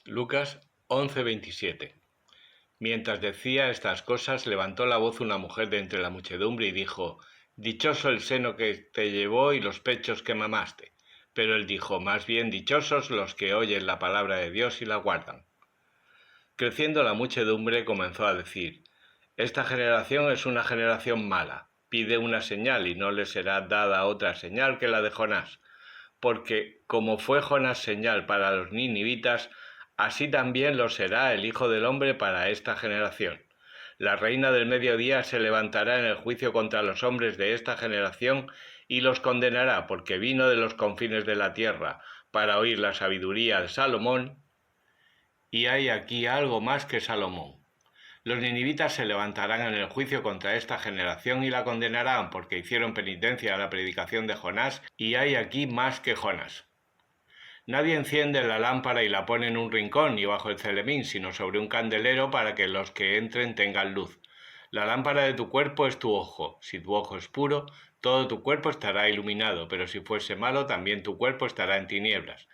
Lucas 11:27. Mientras decía estas cosas, levantó la voz una mujer de entre la muchedumbre y dijo: Dichoso el seno que te llevó y los pechos que mamaste. Pero él dijo: más bien dichosos los que oyen la palabra de Dios y la guardan. Creciendo la muchedumbre, comenzó a decir: Esta generación es una generación mala. Pide una señal y no le será dada otra señal que la de Jonás. Porque como fue Jonás señal para los ninivitas, así también lo será el Hijo del Hombre para esta generación. La reina del mediodía se levantará en el juicio contra los hombres de esta generación y los condenará, porque vino de los confines de la tierra para oír la sabiduría de Salomón, y hay aquí algo más que Salomón. Los ninivitas se levantarán en el juicio contra esta generación y la condenarán, porque hicieron penitencia a la predicación de Jonás, y hay aquí más que Jonás. Nadie enciende la lámpara y la pone en un rincón ni bajo el celemín, sino sobre un candelero para que los que entren tengan luz. La lámpara de tu cuerpo es tu ojo. Si tu ojo es puro, todo tu cuerpo estará iluminado, pero si fuese malo, también tu cuerpo estará en tinieblas.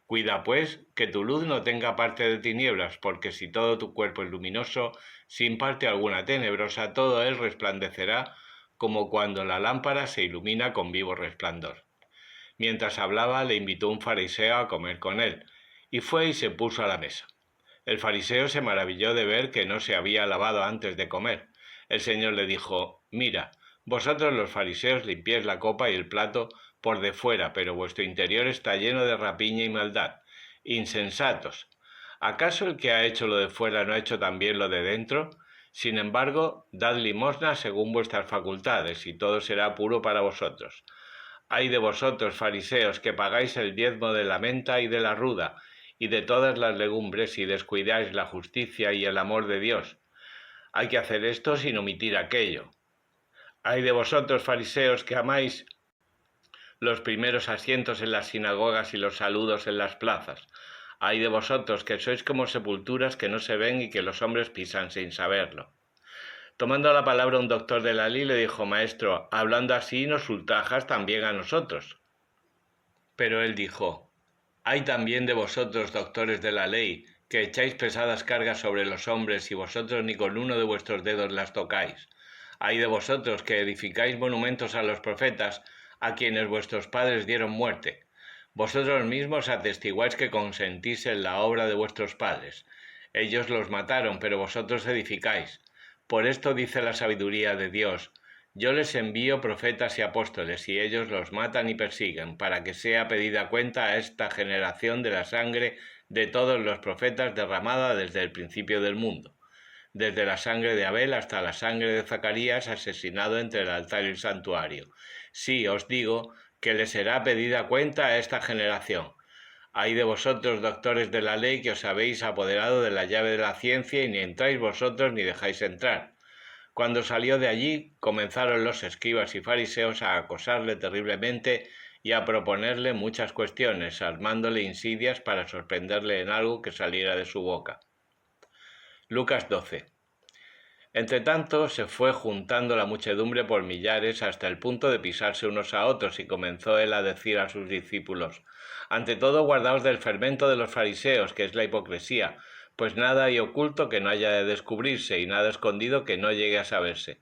Cuida, pues, que tu luz no tenga parte de tinieblas, porque si todo tu cuerpo es luminoso, sin parte alguna tenebrosa, todo él resplandecerá como cuando la lámpara se ilumina con vivo resplandor. Mientras hablaba, le invitó un fariseo a comer con él, y fue y se puso a la mesa. El fariseo se maravilló de ver que no se había lavado antes de comer. El Señor le dijo: Mira, vosotros los fariseos limpiáis la copa y el plato por de fuera, pero vuestro interior está lleno de rapiña y maldad. Insensatos. ¿Acaso el que ha hecho lo de fuera no ha hecho también lo de dentro? Sin embargo, dad limosna según vuestras facultades, y todo será puro para vosotros. Ay de vosotros, fariseos, que pagáis el diezmo de la menta y de la ruda, y de todas las legumbres, y descuidáis la justicia y el amor de Dios. Hay que hacer esto sin omitir aquello. Ay de vosotros, fariseos, que amáis los primeros asientos en las sinagogas y los saludos en las plazas. Ay de vosotros, que sois como sepulturas que no se ven y que los hombres pisan sin saberlo. Tomando la palabra un doctor de la ley le dijo: Maestro, hablando así nos ultrajas también a nosotros. Pero él dijo: Hay también de vosotros, doctores de la ley, que echáis pesadas cargas sobre los hombres y vosotros ni con uno de vuestros dedos las tocáis. Hay de vosotros que edificáis monumentos a los profetas, a quienes vuestros padres dieron muerte. Vosotros mismos atestiguáis que consentís en la obra de vuestros padres. Ellos los mataron, pero vosotros edificáis. Por esto dice la sabiduría de Dios: Yo les envío profetas y apóstoles, y ellos los matan y persiguen, para que sea pedida cuenta a esta generación de la sangre de todos los profetas derramada desde el principio del mundo, desde la sangre de Abel hasta la sangre de Zacarías, asesinado entre el altar y el santuario. Sí, os digo que le será pedida cuenta a esta generación. Ay de vosotros, doctores de la ley, que os habéis apoderado de la llave de la ciencia, y ni entráis vosotros ni dejáis entrar. Cuando salió de allí, comenzaron los escribas y fariseos a acosarle terriblemente y a proponerle muchas cuestiones, armándole insidias para sorprenderle en algo que saliera de su boca. Lucas 12. Entretanto, se fue juntando la muchedumbre por millares hasta el punto de pisarse unos a otros, y comenzó él a decir a sus discípulos: Ante todo, guardaos del fermento de los fariseos, que es la hipocresía, pues nada hay oculto que no haya de descubrirse, y nada escondido que no llegue a saberse.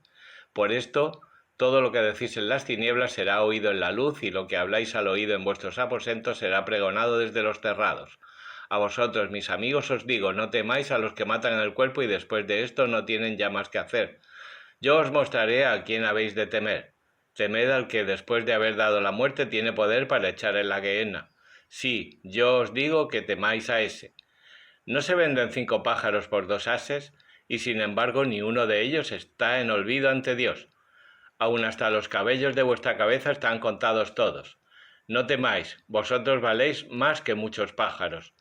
Por esto, todo lo que decís en las tinieblas será oído en la luz, y lo que habláis al oído en vuestros aposentos será pregonado desde los terrados. A vosotros, mis amigos, os digo: no temáis a los que matan el cuerpo y después de esto no tienen ya más que hacer. Yo os mostraré a quién habéis de temer. Temed al que después de haber dado la muerte tiene poder para echar en la gehenna. Sí, yo os digo que temáis a ese. ¿No se venden 5 pájaros por 2 ases? Y sin embargo ni uno de ellos está en olvido ante Dios. Aun hasta los cabellos de vuestra cabeza están contados todos. No temáis, vosotros valéis más que muchos pájaros.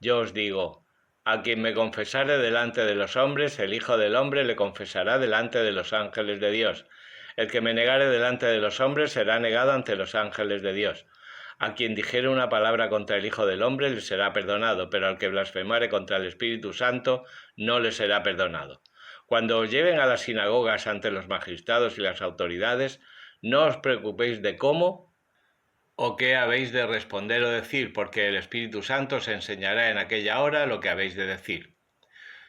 Yo os digo: a quien me confesare delante de los hombres, el Hijo del Hombre le confesará delante de los ángeles de Dios. El que me negare delante de los hombres será negado ante los ángeles de Dios. A quien dijere una palabra contra el Hijo del Hombre le será perdonado, pero al que blasfemare contra el Espíritu Santo no le será perdonado. Cuando os lleven a las sinagogas ante los magistrados y las autoridades, no os preocupéis de cómo ¿O qué habéis de responder o decir? Porque el Espíritu Santo os enseñará en aquella hora lo que habéis de decir.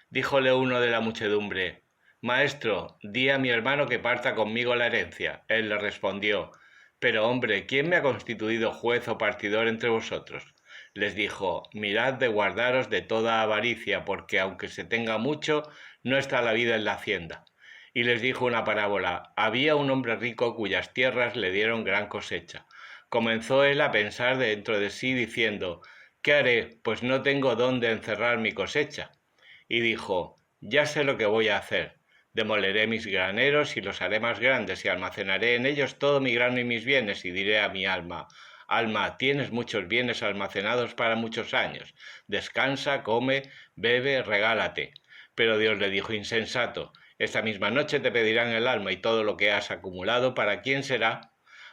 Díjole uno de la muchedumbre: Maestro, di a mi hermano que parta conmigo la herencia. Él le respondió: Pero hombre, ¿quién me ha constituido juez o partidor entre vosotros? Les dijo: Mirad de guardaros de toda avaricia, porque aunque se tenga mucho, no está la vida en la hacienda. Y les dijo una parábola: Había un hombre rico cuyas tierras le dieron gran cosecha. Comenzó él a pensar dentro de sí, diciendo: ¿Qué haré? Pues no tengo dónde encerrar mi cosecha. Y dijo: Ya sé lo que voy a hacer. Demoleré mis graneros y los haré más grandes, y almacenaré en ellos todo mi grano y mis bienes, y diré a mi alma: Alma, tienes muchos bienes almacenados para muchos años. Descansa, come, bebe, regálate. Pero Dios le dijo: Insensato, esta misma noche te pedirán el alma, y todo lo que has acumulado, ¿para quién será?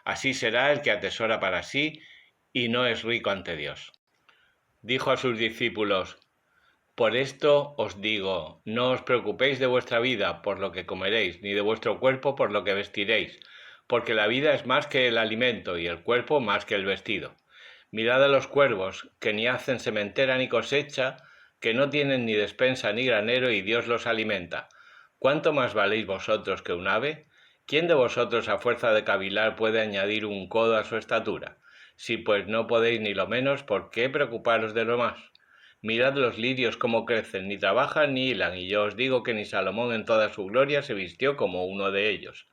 Así será el que atesora para sí y no es rico ante Dios. Dijo a sus discípulos: Por esto os digo, no os preocupéis de vuestra vida, por lo que comeréis, ni de vuestro cuerpo, por lo que vestiréis, porque la vida es más que el alimento, y el cuerpo más que el vestido. Mirad a los cuervos, que ni hacen sementera ni cosecha, que no tienen ni despensa ni granero, y Dios los alimenta. ¿Cuánto más valéis vosotros que un ave? ¿Quién de vosotros a fuerza de cavilar puede añadir un codo a su estatura? Si pues no podéis ni lo menos, ¿por qué preocuparos de lo más? Mirad los lirios cómo crecen, ni trabajan ni hilan, y yo os digo que ni Salomón en toda su gloria se vistió como uno de ellos.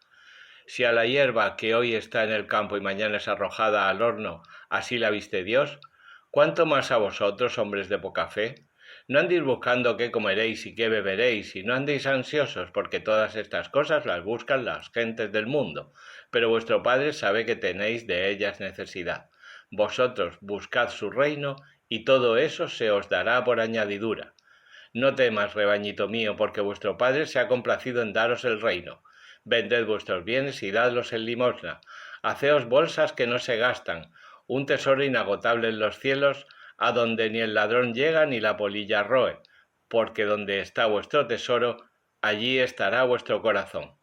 Si a la hierba que hoy está en el campo y mañana es arrojada al horno, así la viste Dios, ¿cuánto más a vosotros, hombres de poca fe? No andéis buscando qué comeréis y qué beberéis, y no andéis ansiosos, porque todas estas cosas las buscan las gentes del mundo, pero vuestro Padre sabe que tenéis de ellas necesidad. Vosotros buscad su reino, y todo eso se os dará por añadidura. No temas, rebañito mío, porque vuestro Padre se ha complacido en daros el reino. Vended vuestros bienes y dadlos en limosna. Haceos bolsas que no se gastan, un tesoro inagotable en los cielos, a donde ni el ladrón llega ni la polilla roe, porque donde está vuestro tesoro, allí estará vuestro corazón.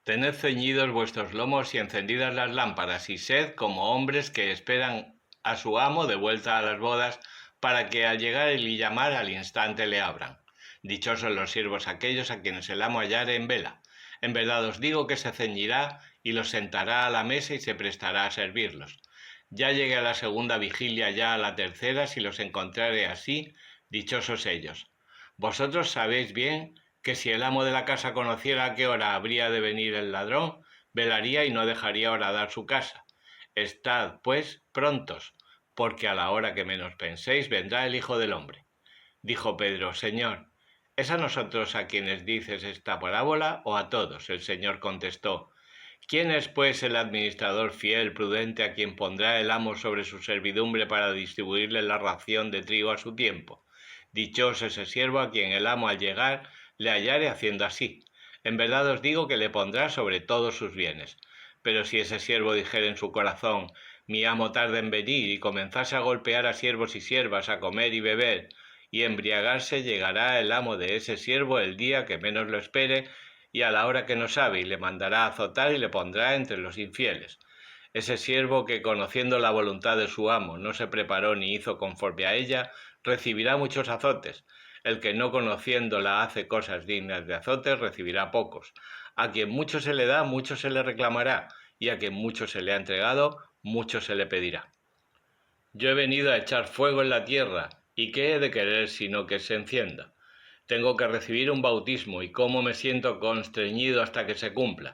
Tened ceñidos vuestros lomos y encendidas las lámparas, y sed como hombres que esperan a su amo de vuelta a las bodas, para que al llegar él y llamar al instante le abran. Dichosos los siervos aquellos a quienes el amo hallare en vela. En verdad os digo que se ceñirá y los sentará a la mesa y se prestará a servirlos. Ya llegué a la segunda vigilia, ya a la tercera, si los encontrare así, dichosos ellos. Vosotros sabéis bien que si el amo de la casa conociera a qué hora habría de venir el ladrón, velaría y no dejaría horadar su casa. Estad, pues, prontos, porque a la hora que menos penséis vendrá el Hijo del Hombre. Dijo Pedro: Señor, ¿es a nosotros a quienes dices esta parábola o a todos? El Señor contestó: ¿Quién es, pues, el administrador fiel, prudente, a quien pondrá el amo sobre su servidumbre para distribuirle la ración de trigo a su tiempo? Dichoso ese siervo a quien el amo al llegar le hallare haciendo así. En verdad os digo que le pondrá sobre todos sus bienes. Pero si ese siervo dijere en su corazón: Mi amo tarda en venir, y comenzase a golpear a siervos y siervas, a comer y beber, y embriagarse, llegará el amo de ese siervo el día que menos lo espere, y a la hora que no sabe, y le mandará azotar y le pondrá entre los infieles. Ese siervo que, conociendo la voluntad de su amo, no se preparó ni hizo conforme a ella, recibirá muchos azotes. El que no conociéndola hace cosas dignas de azotes, recibirá pocos. A quien mucho se le da, mucho se le reclamará, y a quien mucho se le ha entregado, mucho se le pedirá. Yo he venido a echar fuego en la tierra, ¿y qué he de querer sino que se encienda? Tengo que recibir un bautismo, y cómo me siento constreñido hasta que se cumpla.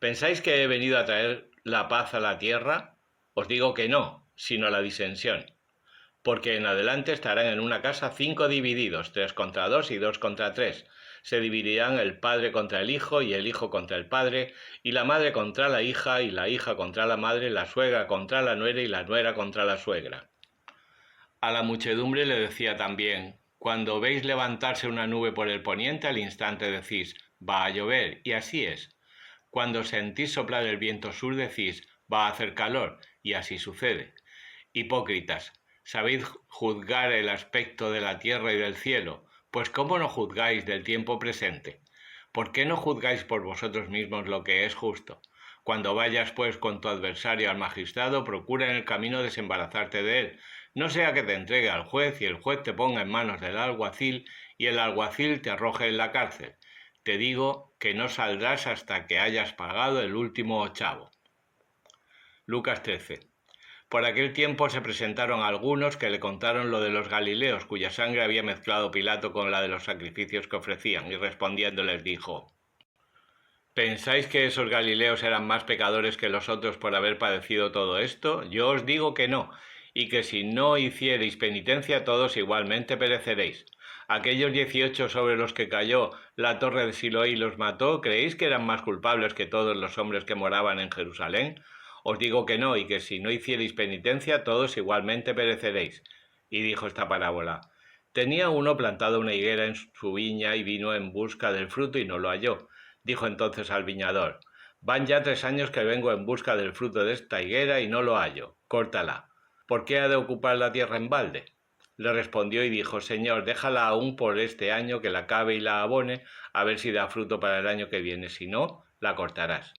¿Pensáis que he venido a traer la paz a la tierra? Os digo que no, sino la disensión. Porque en adelante estarán en una casa 5 divididos, 3 contra 2 y 2 contra 3. Se dividirán el padre contra el hijo, y el hijo contra el padre, y la madre contra la hija, y la hija contra la madre, la suegra contra la nuera, y la nuera contra la suegra. A la muchedumbre le decía también: Cuando veis levantarse una nube por el poniente, al instante decís: va a llover, y así es. Cuando sentís soplar el viento sur, decís: va a hacer calor, y así sucede. Hipócritas, sabéis juzgar el aspecto de la tierra y del cielo, pues ¿cómo no juzgáis del tiempo presente? ¿Por qué no juzgáis por vosotros mismos lo que es justo? Cuando vayas pues con tu adversario al magistrado, procura en el camino desembarazarte de él, no sea que te entregue al juez y el juez te ponga en manos del alguacil y el alguacil te arroje en la cárcel. Te digo que no saldrás hasta que hayas pagado el último ochavo. Lucas 13. Por aquel tiempo se presentaron algunos que le contaron lo de los Galileos, cuya sangre había mezclado Pilato con la de los sacrificios que ofrecían, y respondiendo les dijo: ¿Pensáis que esos Galileos eran más pecadores que los otros por haber padecido todo esto? Yo os digo que no, y que si no hiciereis penitencia todos igualmente pereceréis. Aquellos 18 sobre los que cayó la torre de Siloé y los mató, ¿creéis que eran más culpables que todos los hombres que moraban en Jerusalén? Os digo que no, y que si no hiciereis penitencia todos igualmente pereceréis. Y dijo esta parábola: Tenía uno plantada una higuera en su viña y vino en busca del fruto y no lo halló. Dijo entonces al viñador: Van ya 3 años que vengo en busca del fruto de esta higuera y no lo hallo. Córtala. ¿Por qué ha de ocupar la tierra en balde? Le respondió y dijo: Señor, déjala aún por este año, que la cabe y la abone, a ver si da fruto para el año que viene. Si no, la cortarás.